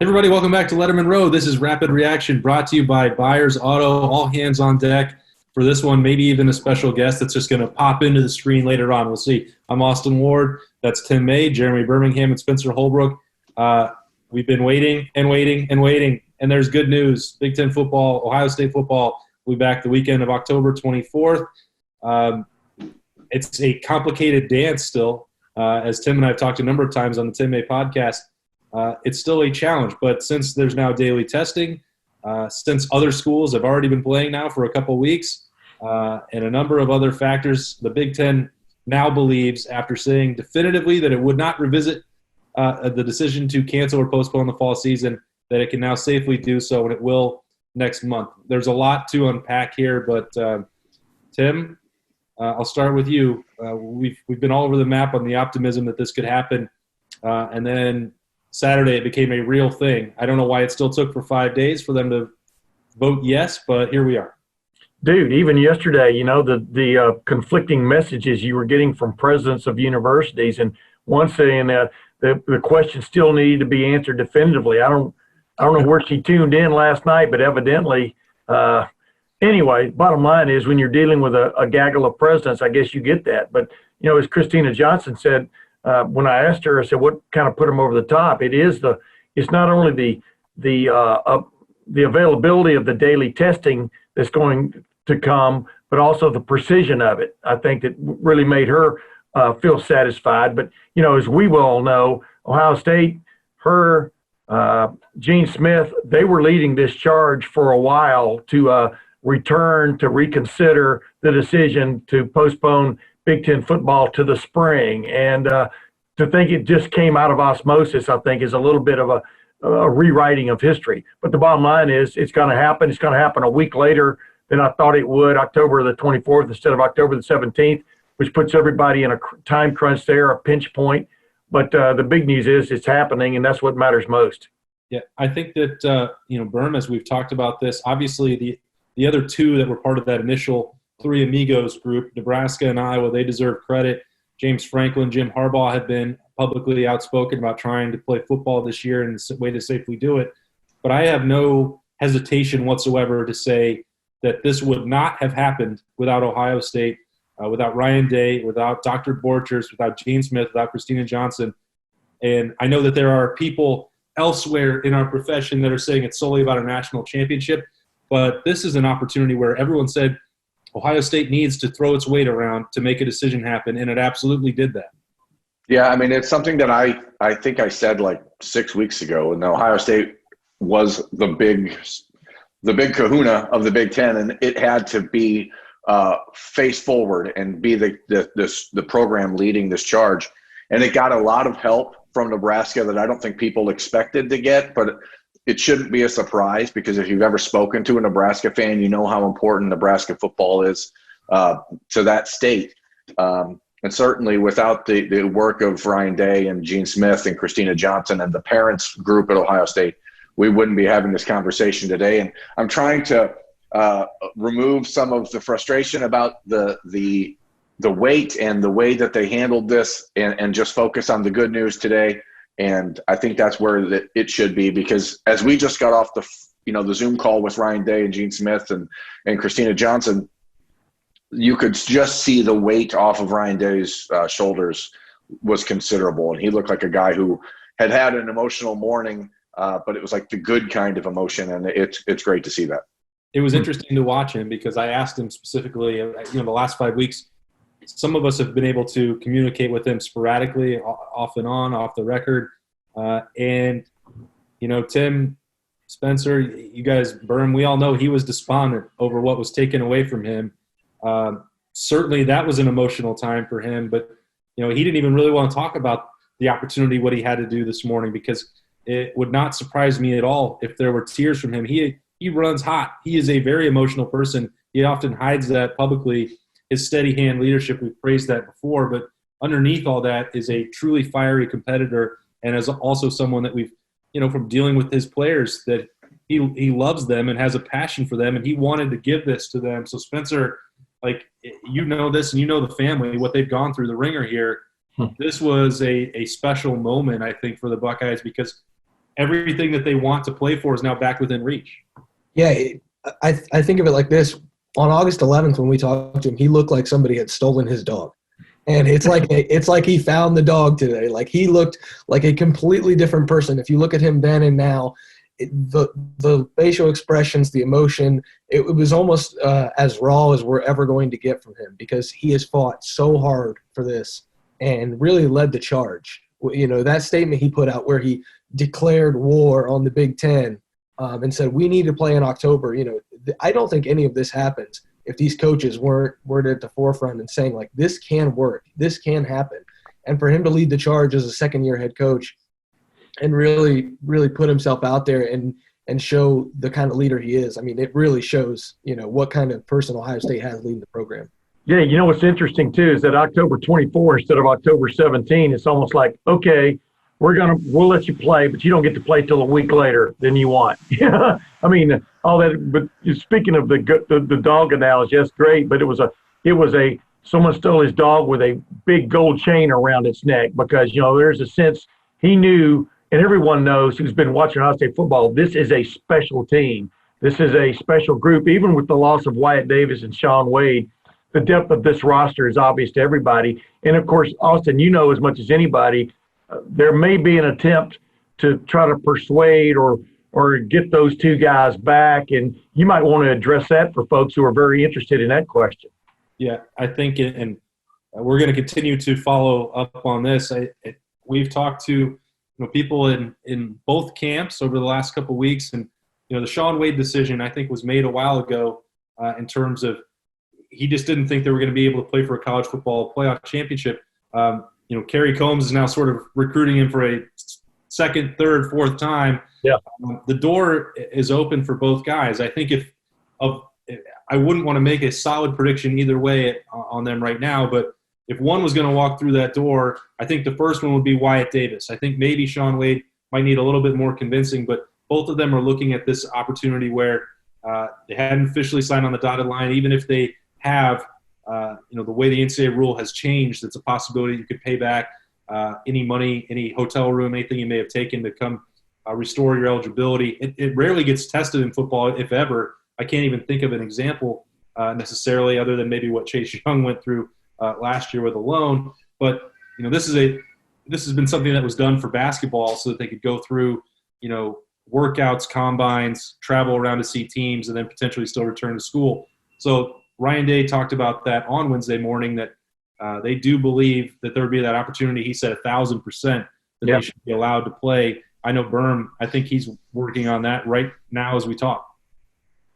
Everybody, welcome back to Lettermen Row. This is Rapid Reaction brought to you by Byers Auto. All hands on deck for this one, maybe even a special guest that's just going to pop into the screen later on. We'll see. I'm Austin Ward. That's Tim May, Jeremy Birmingham, and Spencer Holbrook. We've been waiting and waiting and waiting, and there's good news. Big Ten football, Ohio State football, will be back the weekend of October 24th. It's a complicated dance still. As Tim and I have talked a number of times on the Tim May podcast, it's still a challenge, but since there's now daily testing, since other schools have already been playing now for a couple weeks, and a number of other factors, the Big Ten now believes, after saying definitively that it would not revisit the decision to cancel or postpone the fall season, that it can now safely do so, and it will next month. There's a lot to unpack here, but Tim, I'll start with you. We've been all over the map on the optimism that this could happen, and then Saturday it became a real thing. I don't know why it still took for 5 days for them to vote yes, but here we are. Dude, even yesterday, you know, the conflicting messages you were getting from presidents of universities, and one saying that the question still needed to be answered definitively. I don't know where she tuned in last night, but evidently, anyway, bottom line is when you're dealing with a gaggle of presidents, I guess you get that. But, you know, as Christina Johnson said, when I asked her, I said, what kind of put them over the top? It's not only the availability of the daily testing that's going to come, but also the precision of it. I think that really made her feel satisfied. But, you know, as we all know, Ohio State, Gene Smith, they were leading this charge for a while to reconsider the decision to postpone Big Ten football to the spring. And to think it just came out of osmosis, I think, is a little bit of a rewriting of history. But the bottom line is it's going to happen. It's going to happen a week later than I thought it would, October the 24th instead of October the 17th, which puts everybody in a time crunch there, a pinch point. But the big news is it's happening, and that's what matters most. Yeah, I think that, Berm, as we've talked about this, obviously the other two that were part of that initial Three Amigos group, Nebraska and Iowa, they deserve credit. James Franklin, Jim Harbaugh have been publicly outspoken about trying to play football this year and the way to safely do it. But I have no hesitation whatsoever to say that this would not have happened without Ohio State, without Ryan Day, without Dr. Borchers, without Gene Smith, without Christina Johnson. And I know that there are people elsewhere in our profession that are saying it's solely about a national championship, but this is an opportunity where everyone said Ohio State needs to throw its weight around to make a decision happen, and it absolutely did that. Yeah, I mean, it's something that I think I said like 6 weeks ago, and Ohio State was the big kahuna of the Big Ten, and it had to be face forward and be the program leading this charge. And it got a lot of help from Nebraska that I don't think people expected to get, but it shouldn't be a surprise because if you've ever spoken to a Nebraska fan, you know how important Nebraska football is to that state. And certainly without the work of Ryan Day and Gene Smith and Christina Johnson and the parents group at Ohio State, we wouldn't be having this conversation today. And I'm trying to remove some of the frustration about the weight and the way that they handled this and just focus on the good news today. And I think that's where it should be, because as we just got off the Zoom call with Ryan Day and Gene Smith and Christina Johnson, you could just see the weight off of Ryan Day's shoulders was considerable. And he looked like a guy who had an emotional morning, but it was like the good kind of emotion. And it's great to see that. It was interesting to watch him because I asked him specifically, the last 5 weeks, some of us have been able to communicate with him sporadically, off and on, off the record. And, Tim, Spencer, you guys, Berm, we all know he was despondent over what was taken away from him. Certainly that was an emotional time for him, but, he didn't even really want to talk about the opportunity, what he had to do this morning, because it would not surprise me at all if there were tears from him. He runs hot. He is a very emotional person. He often hides that publicly. His steady hand leadership, we've praised that before, but underneath all that is a truly fiery competitor, and is also someone that we've, from dealing with his players, that he loves them and has a passion for them, and he wanted to give this to them. So Spencer, this, and the family, what they've gone through, the ringer here. This was a special moment, I think, for the Buckeyes, because everything that they want to play for is now back within reach. Yeah, I think of it like this. On August 11th, when we talked to him, he looked like somebody had stolen his dog. And it's like he found the dog today. Like, he looked like a completely different person. If you look at him then and now, the facial expressions, the emotion, it was almost as raw as we're ever going to get from him, because he has fought so hard for this and really led the charge. You know, that statement he put out where he declared war on the Big Ten and said, we need to play in October. You know, I don't think any of this happens if these coaches weren't at the forefront and saying, like, this can work, this can happen. And for him to lead the charge as a second-year head coach and really, really put himself out there and show the kind of leader he is, I mean, it really shows, you know, what kind of person Ohio State has leading the program. Yeah, you know what's interesting, too, is that October 24 instead of October 17, it's almost like, okay, we'll let you play, but you don't get to play till a week later than you want. Yeah, I mean, all that. But speaking of the dog analogy, that's great. But it was someone stole his dog with a big gold chain around its neck, because, you know, there's a sense he knew, and everyone knows who's been watching Ohio State football, this is a special team. This is a special group. Even with the loss of Wyatt Davis and Shaun Wade, the depth of this roster is obvious to everybody. And of course, Austin, you know as much as anybody, there may be an attempt to try to persuade or get those two guys back, and you might want to address that for folks who are very interested in that question. Yeah, I think, and we're going to continue to follow up on this. We've talked to people in both camps over the last couple of weeks, and the Shaun Wade decision, I think, was made a while ago in terms of he just didn't think they were going to be able to play for a college football playoff championship. Kerry Combs is now sort of recruiting him for a second, third, fourth time. Yeah, the door is open for both guys. I think I wouldn't want to make a solid prediction either way on them right now, but if one was going to walk through that door, I think the first one would be Wyatt Davis. I think maybe Shaun Wade might need a little bit more convincing, but both of them are looking at this opportunity where they hadn't officially signed on the dotted line. Even if they have, the way the NCAA rule has changed, it's a possibility you could pay back any money, any hotel room, anything you may have taken to come restore your eligibility. It rarely gets tested in football, if ever. I can't even think of an example necessarily other than maybe what Chase Young went through last year with a loan. But, this has been something that was done for basketball so that they could go through, workouts, combines, travel around to see teams, and then potentially still return to school. So Ryan Day talked about that on Wednesday morning, that they do believe that there would be that opportunity. He said 1,000% that they should be allowed to play. I know Berm, I think he's working on that right now as we talk.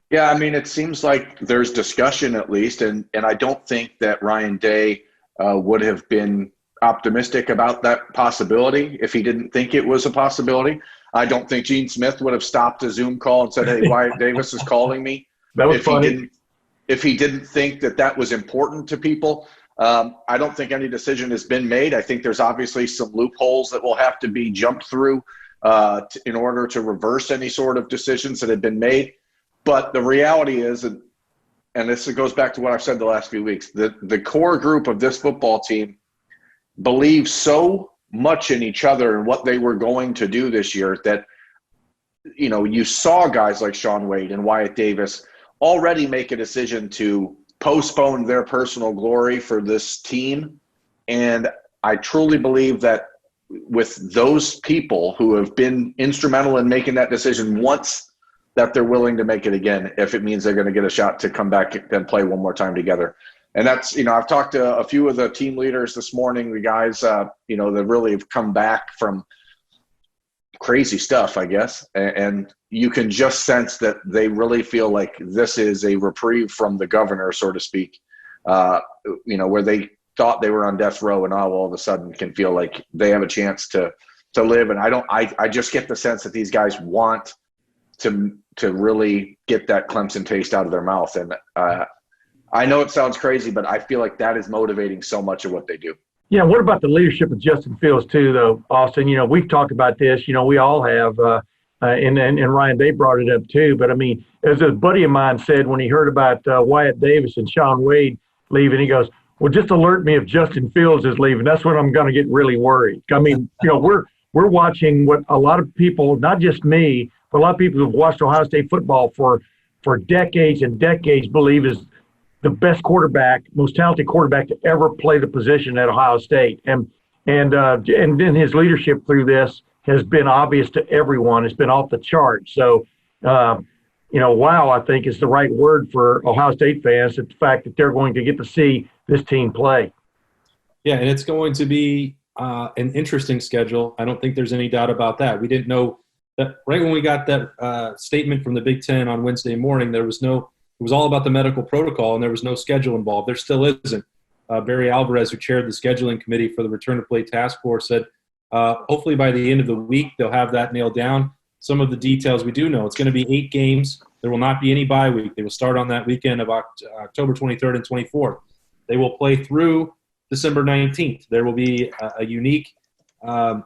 Yeah, I mean, it seems like there's discussion at least, and I don't think that Ryan Day would have been optimistic about that possibility if he didn't think it was a possibility. I don't think Gene Smith would have stopped a Zoom call and said, hey, Wyatt Davis is calling me. That was funny. If he didn't think that was important to people. I don't think any decision has been made. I think there's obviously some loopholes that will have to be jumped through in order to reverse any sort of decisions that have been made. But the reality is, and this goes back to what I've said the last few weeks, the core group of this football team believes so much in each other and what they were going to do this year that, you saw guys like Shaun Wade and Wyatt Davis already make a decision to postpone their personal glory for this team. And I truly believe that with those people who have been instrumental in making that decision once, that they're willing to make it again if it means they're going to get a shot to come back and play one more time together. And that's, I've talked to a few of the team leaders this morning, the guys, that really have come back from crazy stuff, I guess. And you can just sense that they really feel like this is a reprieve from the governor, so to speak, where they thought they were on death row and now all of a sudden can feel like they have a chance to live. And I just get the sense that these guys want to really get that Clemson taste out of their mouth. And I know it sounds crazy, but I feel like that is motivating so much of what they do. Yeah, what about the leadership of Justin Fields too, though, Austin? We've talked about this. We all have, and Ryan, they brought it up too. But, I mean, as a buddy of mine said when he heard about Wyatt Davis and Shaun Wade leaving, he goes, well, just alert me if Justin Fields is leaving. That's when I'm going to get really worried. I mean, we're we're watching what a lot of people, not just me, but a lot of people who've watched Ohio State football for decades and decades believe is the best quarterback, most talented quarterback to ever play the position at Ohio State. And then his leadership through this has been obvious to everyone. It's been off the charts. So, wow, I think is the right word for Ohio State fans, the fact that they're going to get to see this team play. Yeah, and it's going to be an interesting schedule. I don't think there's any doubt about that. We didn't know that right when we got that statement from the Big Ten on Wednesday morning, it was all about the medical protocol, and there was no schedule involved. There still isn't. Barry Alvarez, who chaired the scheduling committee for the Return to Play Task Force, said hopefully by the end of the week they'll have that nailed down. Some of the details we do know. It's going to be 8 games. There will not be any bye week. They will start on that weekend of October 23rd and 24th. They will play through December 19th. There will be a unique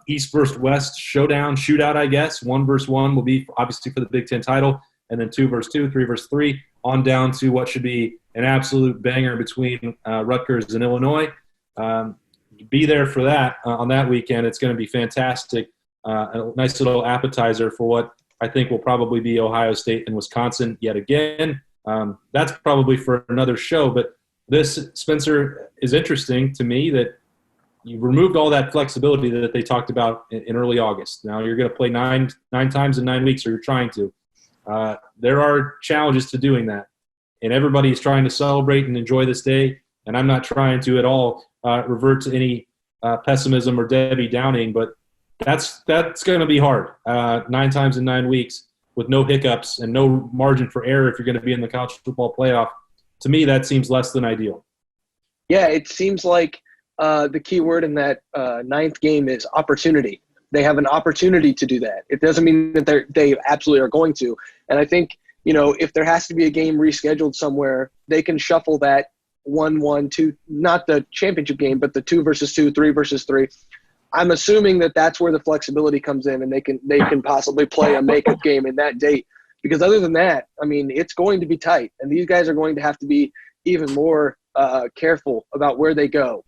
East versus West shootout, I guess. 1 versus 1 will be obviously for the Big Ten title, and then 2 versus 2, 3 versus 3, on down to what should be an absolute banger between Rutgers and Illinois. Be there for that on that weekend. It's going to be fantastic. A nice little appetizer for what I think will probably be Ohio State and Wisconsin yet again. That's probably for another show, but this, Spencer, is interesting to me that you removed all that flexibility that they talked about in early August. Now you're going to play nine times in 9 weeks, or you're trying to. There are challenges to doing that, and everybody is trying to celebrate and enjoy this day, and I'm not trying to at all revert to any pessimism or Debbie Downing, but that's going to be hard. 9 times in 9 weeks with no hiccups and no margin for error if you're going to be in the college football playoff. To me, that seems less than ideal. Yeah, it seems like the key word in that 9th game is opportunity. They have an opportunity to do that. It doesn't mean that they absolutely are going to. And I think, if there has to be a game rescheduled somewhere, they can shuffle that 1-1, 2, not the championship game, but the 2 versus 2, 3 versus 3. I'm assuming that that's where the flexibility comes in, and they can possibly play a makeup game in that date. Because other than that, I mean, it's going to be tight, and these guys are going to have to be even more careful about where they go.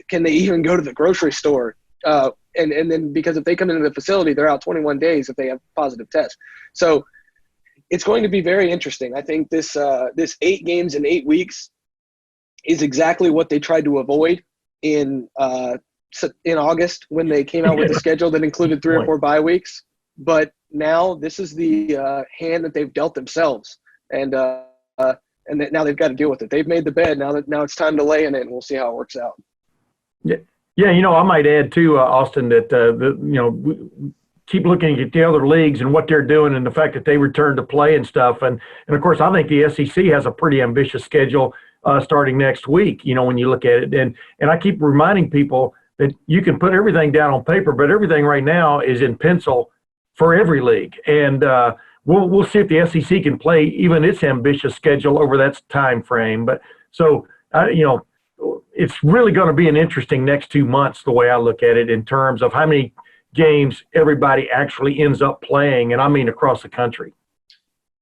Can they even go to the grocery store? And then because if they come into the facility, they're out 21 days if they have positive tests. So it's going to be very interesting. I think this 8 games in 8 weeks is exactly what they tried to avoid in August when they came out with a schedule that included 3 or 4 bye weeks. But now this is the hand that they've dealt themselves, and now they've got to deal with it. They've made the bed. Now it's time to lay in it, and we'll see how it works out. Yeah. I might add too, Austin, that keep looking at the other leagues and what they're doing, and the fact that they return to play and stuff. And of course, I think the SEC has a pretty ambitious schedule starting next week. When you look at it, and I keep reminding people that you can put everything down on paper, but everything right now is in pencil for every league. And we'll see if the SEC can play even its ambitious schedule over that time frame. But so, it's really going to be an interesting next 2 months, the way I look at it, in terms of how many games everybody actually ends up playing, and I mean across the country.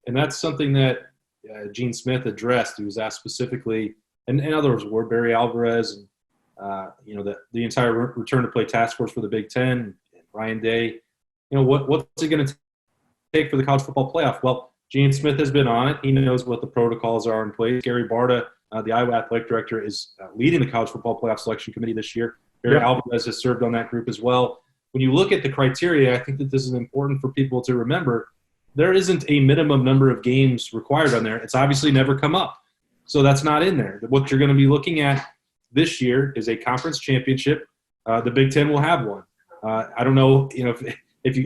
And that's something that Gene Smith addressed. He was asked specifically, and others were, Barry Alvarez, and the entire Return to Play Task Force for the Big Ten, and Ryan Day. What's it going to take for the college football playoff? Well, Gene Smith has been on it. He knows what the protocols are in place. Gary Barta, the Iowa athletic director, is leading the college football playoff selection committee this year. Barry Alvarez has served on that group as well. When you look at the criteria, I think that this is important for people to remember. There isn't a minimum number of games required on there. It's obviously never come up. So that's not in there. What you're going to be looking at this year is a conference championship. The Big Ten will have one. I don't know,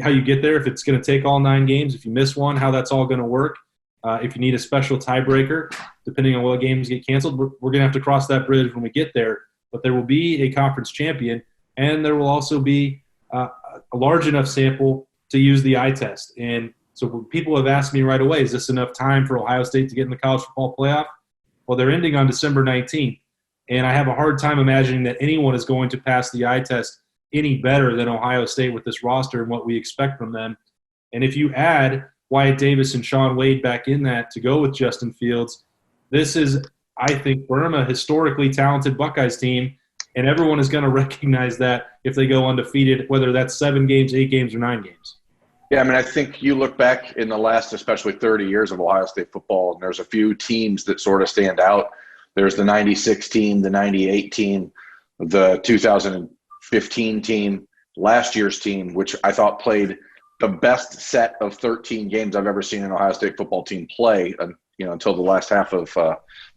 how you get there, if it's going to take all 9 games, if you miss one, how that's all going to work. If you need a special tiebreaker, depending on what games get canceled, we're going to have to cross that bridge when we get there. But there will be a conference champion, and there will also be a large enough sample to use the eye test. And so people have asked me right away, is this enough time for Ohio State to get in the college football playoff? Well, they're ending on December 19th, and I have a hard time imagining that anyone is going to pass the eye test any better than Ohio State with this roster and what we expect from them. And if you add Wyatt Davis and Shaun Wade back in that to go with Justin Fields, this is, I think, Burma, historically talented Buckeyes team and everyone is going to recognize that if they go undefeated, whether that's 7 games, 8 games, or 9 games. Yeah, I mean, I think you look back in the last, especially 30 years of Ohio State football, and there's a few teams that sort of stand out. There's the 96 team, the 98 team, the 2015 team, last year's team, which I thought played the best set of 13 games I've ever seen an Ohio State football team play, until the last half of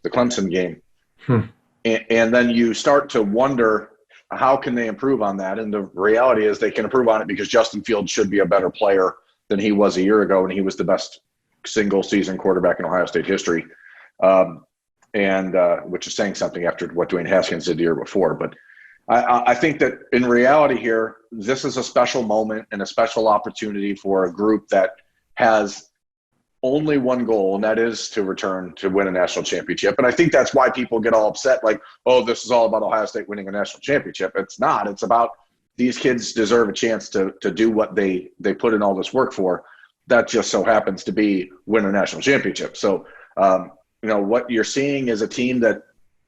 the Clemson game. And then you start to wonder, how can they improve on that? And the reality is they can improve on it because Justin Fields should be a better player than he was a year ago, and he was the best single-season quarterback in Ohio State history, which is saying something after what Dwayne Haskins did the year before. But I think that in reality here, this is a special moment and a special opportunity for a group that has only one goal, and that is to return to win a national championship. And I think that's why people get all upset, like, oh, this is all about Ohio State winning a national championship. It's not. It's about these kids deserve a chance to do what they put in all this work for. That just so happens to be win a national championship. So, what you're seeing is a team that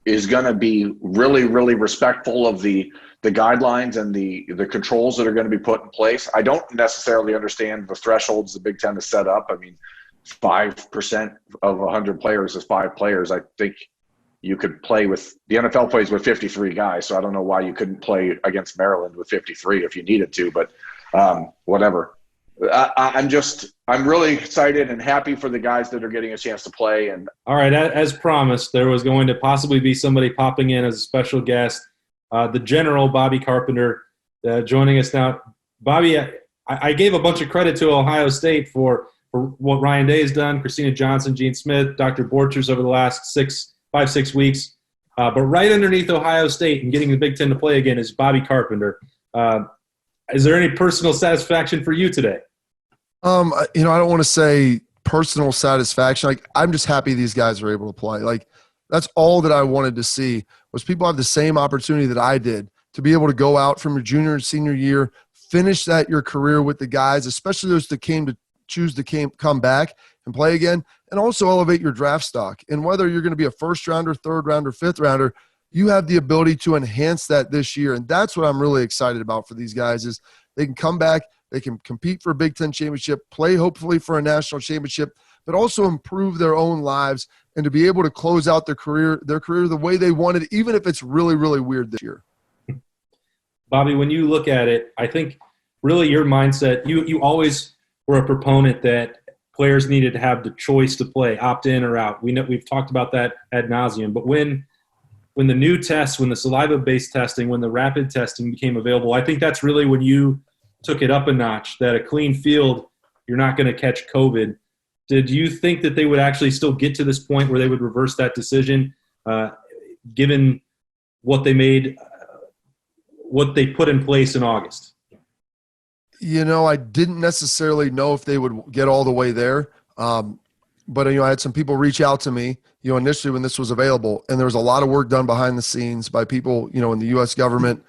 is going to be really, really respectful of the guidelines and the controls that are going to be put in place. I don't necessarily understand the thresholds the Big Ten has set up. I mean, 5% of 100 players is 5 players. I think you could play with – the NFL plays with 53 guys, so I don't know why you couldn't play against Maryland with 53 if you needed to, but whatever. I'm really excited and happy for the guys that are getting a chance to play. And all right, as promised, there was going to possibly be somebody popping in as a special guest, the General Bobby Carpenter, joining us now. Bobby, I gave a bunch of credit to Ohio State for what Ryan Day has done, Christina Johnson, Gene Smith, Dr. Borchers over the last 5-6 weeks. But right underneath Ohio State and getting the Big Ten to play again is Bobby Carpenter. Is there any personal satisfaction for you today? I don't want to say personal satisfaction. Like, I'm just happy these guys are able to play. Like, that's all that I wanted to see, was people have the same opportunity that I did to be able to go out from your junior and senior year, finish your career with the guys, especially those that choose to come back and play again, and also elevate your draft stock. And whether you're going to be a first rounder, third rounder, fifth rounder, you have the ability to enhance that this year. And that's what I'm really excited about for these guys, is they can come back, they can compete for a Big Ten championship, play hopefully for a national championship, but also improve their own lives and to be able to close out their career the way they wanted, even if it's really, really weird this year. Bobby, when you look at it, I think really your mindset, you always were a proponent that players needed to have the choice to play, opt in or out. We've talked about that ad nauseum, but when the new tests, when the saliva-based testing, when the rapid testing became available, I think that's really when you took it up a notch, that a clean field, you're not going to catch COVID. Did you think that they would actually still get to this point where they would reverse that decision, given what they made, what they put in place in August? I didn't necessarily know if they would get all the way there. But, I had some people reach out to me, initially when this was available, and there was a lot of work done behind the scenes by people, in the U.S. government,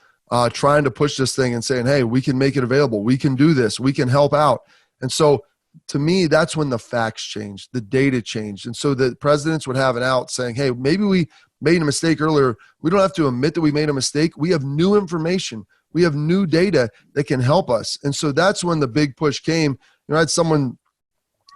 trying to push this thing and saying, hey, we can make it available. We can do this. We can help out. And so to me, that's when the facts changed, the data changed. And so the presidents would have it out saying, hey, maybe we made a mistake earlier. We don't have to admit that we made a mistake. We have new information. We have new data that can help us. And so that's when the big push came. I had someone,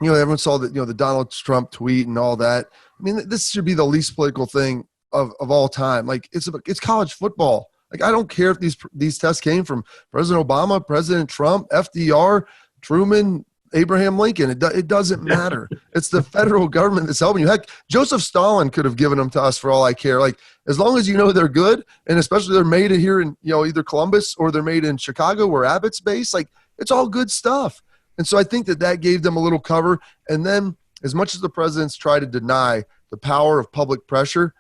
everyone saw that, the Donald Trump tweet and all that. I mean, this should be the least political thing of all time. Like, it's college football. Like, I don't care if these tests came from President Obama, President Trump, FDR, Truman, Abraham Lincoln. It doesn't matter. It's the federal government that's helping you. Heck, Joseph Stalin could have given them to us for all I care. Like, as long as they're good, and especially they're made here in either Columbus or they're made in Chicago where Abbott's based, like, it's all good stuff. And so I think that gave them a little cover. And then, as much as the presidents try to deny the power of public pressure,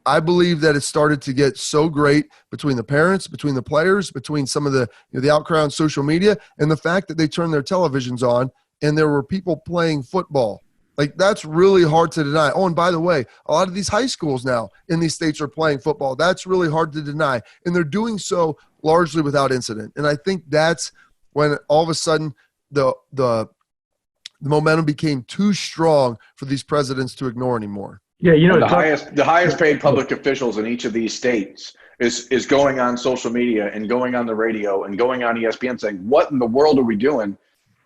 I believe that it started to get so great between the parents, between the players, between some of the outcry on social media, and the fact that they turned their televisions on and there were people playing football. Like, that's really hard to deny. Oh, and by the way, a lot of these high schools now in these states are playing football. That's really hard to deny. And they're doing so largely without incident. And I think that's when all of a sudden the momentum became too strong for these presidents to ignore anymore. Yeah, the highest paid public officials in each of these states is going on social media and going on the radio and going on ESPN saying, what in the world are we doing?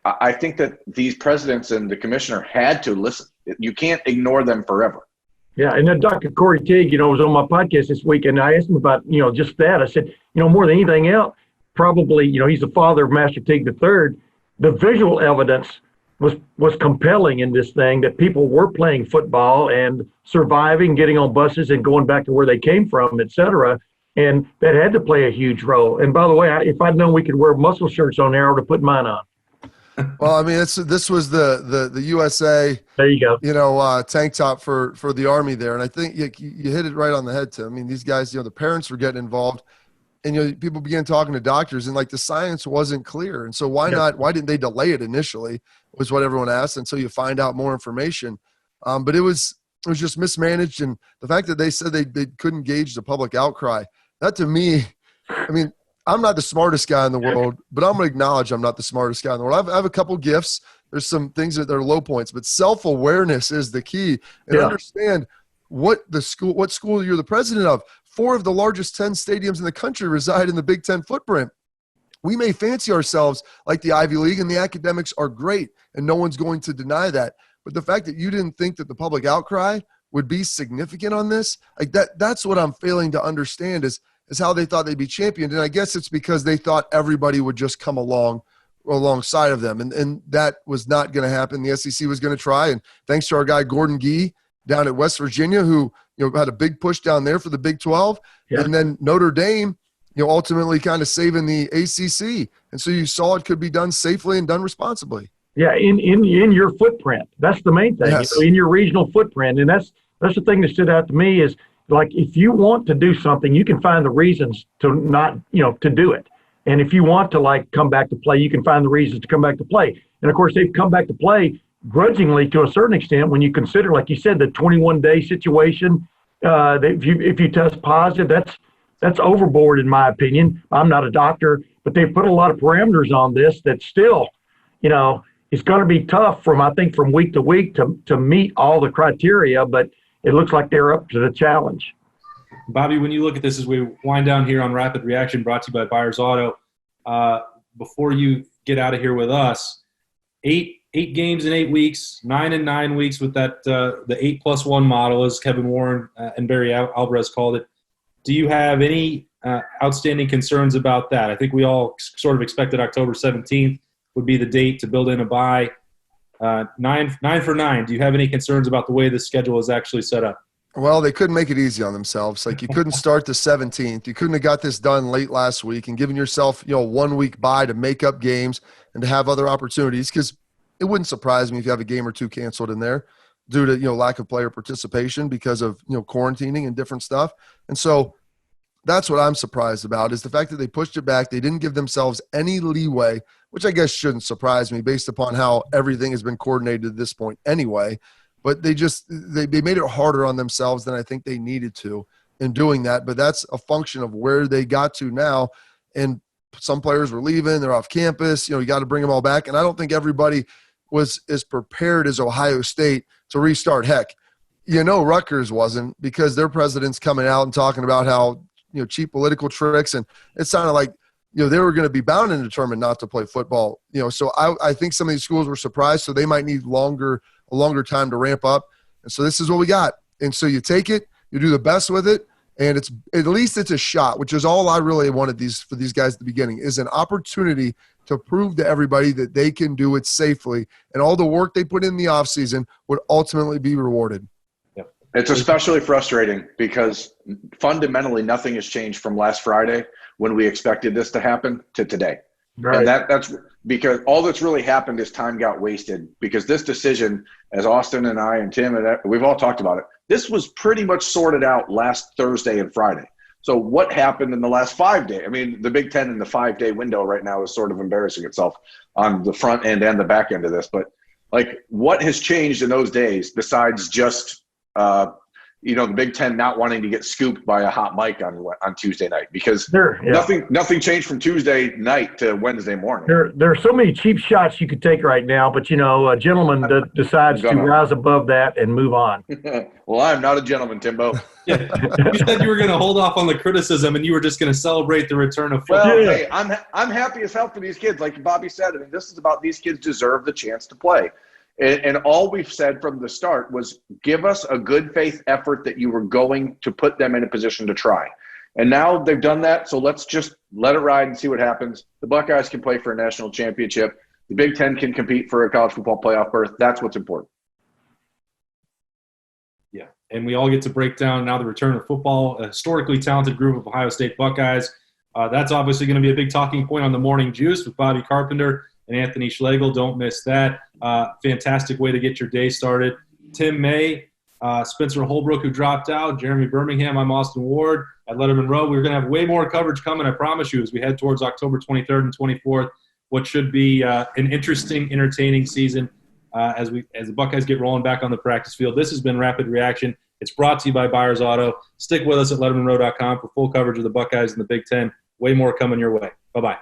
I think that these presidents and the commissioner had to listen. You can't ignore them forever. Yeah, and then Dr. Corey Teague, was on my podcast this week, and I asked him about, just that. I said, more than anything else, probably, he's the father of Master Teague III. The visual evidence was compelling in this thing, that people were playing football and surviving, getting on buses and going back to where they came from, et cetera. And that had to play a huge role. And by the way, if I'd known we could wear muscle shirts on there, I would have put mine on. Well, I mean, this was the USA, there you go, tank top for the Army there. And I think you hit it right on the head, Tim. I mean, these guys, the parents were getting involved, and people began talking to doctors, and the science wasn't clear. And so why didn't they delay it initially, was what everyone asked, until you find out more information. But it was just mismanaged. And the fact that they said they couldn't gauge the public outcry, that to me, I mean, I'm not the smartest guy in the world, but I'm going to acknowledge I'm not the smartest guy in the world. I have a couple gifts. There's some things that are low points, but self-awareness is the key. And understand what school you're the president of. 4 of the largest 10 stadiums in the country reside in the Big Ten footprint. We may fancy ourselves like the Ivy League, and the academics are great, and no one's going to deny that. But the fact that you didn't think that the public outcry would be significant on this, that's what I'm failing to understand is how they thought they'd be championed. And I guess it's because they thought everybody would just come alongside of them. And that was not going to happen. The SEC was going to try. And thanks to our guy, Gordon Gee, down at West Virginia, who had a big push down there for the Big 12. Yeah. And then Notre Dame, ultimately kind of saving the ACC. And so you saw it could be done safely and done responsibly. Yeah, in your footprint. That's the main thing. Yes. In your regional footprint. And that's the thing that stood out to me is, if you want to do something, you can find the reasons to not, to do it. And if you want to come back to play, you can find the reasons to come back to play. And of course, they've come back to play grudgingly to a certain extent when you consider, like you said, the 21-day situation. If you test positive, that's overboard in my opinion. I'm not a doctor, but they've put a lot of parameters on this that still, it's going to be tough from week to week to meet all the criteria, but it looks like they're up to the challenge. Bobby, when you look at this as we wind down here on Rapid Reaction, brought to you by Byers Auto, before you get out of here with us, 8 games in 8 weeks, 9 in 9 weeks with that the 8+1 model, as Kevin Warren and Barry Alvarez called it. Do you have any outstanding concerns about that? I think we all sort of expected October 17th would be the date to build in a bye. 9 for 9. Do you have any concerns about the way the schedule is actually set up? Well, they couldn't make it easy on themselves. You couldn't start the 17th. You couldn't have got this done late last week and given yourself, 1 week bye to make up games and to have other opportunities, because it wouldn't surprise me if you have a game or two canceled in there due to, lack of player participation because of, quarantining and different stuff. And so that's what I'm surprised about is the fact that they pushed it back. They didn't give themselves any leeway, which I guess shouldn't surprise me based upon how everything has been coordinated at this point anyway. But they made it harder on themselves than I think they needed to in doing that. But that's a function of where they got to now. And some players were leaving. They're off campus. You got to bring them all back. And I don't think everybody was as prepared as Ohio State to restart. Heck, Rutgers wasn't, because their president's coming out and talking about how, cheap political tricks. And it sounded like, they were going to be bound and determined not to play football. So I think some of these schools were surprised, so they might need a longer time to ramp up. And so this is what we got. And so you take it, you do the best with it, and at least it's a shot, which is all I really wanted for these guys at the beginning, is an opportunity to prove to everybody that they can do it safely, and all the work they put in the offseason would ultimately be rewarded. It's especially frustrating because fundamentally nothing has changed from last Friday when we expected this to happen to today. Right. And that's because all that's really happened is time got wasted, because this decision, as Austin and I and Tim and we've all talked about it, this was pretty much sorted out last Thursday and Friday. So what happened in the last 5 days? I mean, the Big Ten in the 5-day window right now is sort of embarrassing itself on the front end and the back end of this. But what has changed in those days besides just the Big Ten not wanting to get scooped by a hot mic on Tuesday night, because nothing changed from Tuesday night to Wednesday morning. There are so many cheap shots you could take right now, but a gentleman decides to rise above that and move on. Well, I'm not a gentleman, Timbo. Yeah. You said you were going to hold off on the criticism and you were just going to celebrate the return of football. Well, hey, I'm happy as hell for these kids. Like Bobby said, I mean, this is about these kids deserve the chance to play. And all we've said from the start was give us a good faith effort that you were going to put them in a position to try. And now they've done that, so let's just let it ride and see what happens. The Buckeyes can play for a national championship. The Big Ten can compete for a college football playoff berth. That's what's important. Yeah, and we all get to break down now the return of football, a historically talented group of Ohio State Buckeyes. That's obviously going to be a big talking point on the Morning Juice with Bobby Carpenter and Anthony Schlegel. Don't miss that. Fantastic way to get your day started. Tim May, Spencer Holbrook, who dropped out, Jeremy Birmingham, I'm Austin Ward at Lettermen Row. We're going to have way more coverage coming, I promise you, as we head towards October 23rd and 24th, what should be an interesting, entertaining season as the Buckeyes get rolling back on the practice field. This has been Rapid Reaction. It's brought to you by Byers Auto. Stick with us at LettermenRow.com for full coverage of the Buckeyes and the Big Ten. Way more coming your way. Bye-bye.